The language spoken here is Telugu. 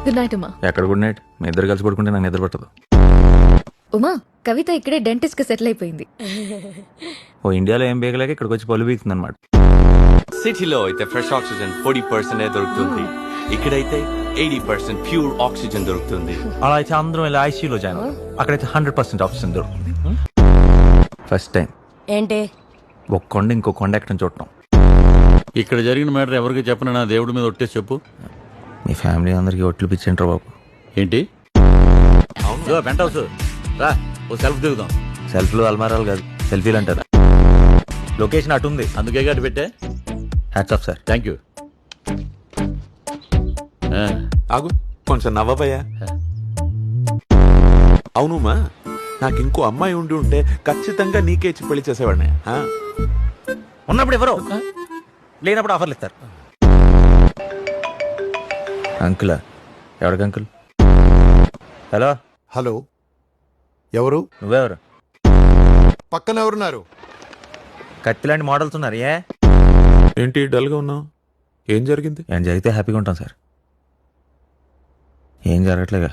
Good night Uma. ఎక్కడ గుడ్ నైట్? మీ ఇద్దరు కలిసి పడుకుంటే నాకు నిద్ర పట్టదు. ఉమా, కవిత ఇక్కడే డెంటిస్ట్ కి సెటిల్ అయిపోయింది. ఓ ఇండియాలో ఏం బేగలేక ఇక్కడికి వచ్చి పళ్ళు బీగుతుంది అనమాట. సిటీలో అయితే ఫ్రెష్ ఆక్సిజన్ 40% దొరుకుతుంది, ఇక్కడైతే 80% ప్యూర్ ఆక్సిజన్ దొరుకుతుంది. అలా అయితే అందరం ఇలా ఐసీయూలో జాయిన్ అవుతాం. అక్కడైతే 100% ఆక్సిజన్ దొరుకుతుంది. ఫస్ట్ టైం ఏంటి ఒక కొండ ఇంకో కొండ ఎక్కడం చూడటం. ఇక్కడ జరిగిన మ్యాటర్ ఎవరికి చెప్పను, నా దేవుడి మీద ఒట్టేసి చెప్పు. మీ ఫ్యామిలీ అందరికి ఒట్లు పిచ్చేంటారు బాబు. ఏంటి పెంట్ హౌస్ రా, ఓ సెల్ఫ్ దిగుదాం. సెల్ఫ్లు అల్మారాలు కాదు, సెల్ఫీలు అంటారు. లొకేషన్ అటు ఉంది, అందుకే గట్టి పెట్టే. Hats off sir. Thank you. ఆగు, కొంచెం నవ్వబయ్యా. అవునుమా, నాకు ఇంకో అమ్మాయి ఉండి ఉంటే ఖచ్చితంగా నీకే ఇచ్చి పెళ్లి చేసేవాడిని. ఉన్నప్పుడు ఎవరో, లేనప్పుడు ఆఫర్లు ఇస్తారు. అంకులా? ఎవరికి అంకుల్? హలో హలో, ఎవరు? నువ్వెవరు? పక్కన ఎవరున్నారు? కత్తిలాంటి మోడల్స్ ఉన్నారు. ఏంటి డల్గా ఉన్నావు? ఏం జరిగింది? ఏం జరిగితే హ్యాపీగా ఉంటాం సార్. ఏం జరగట్లేగా.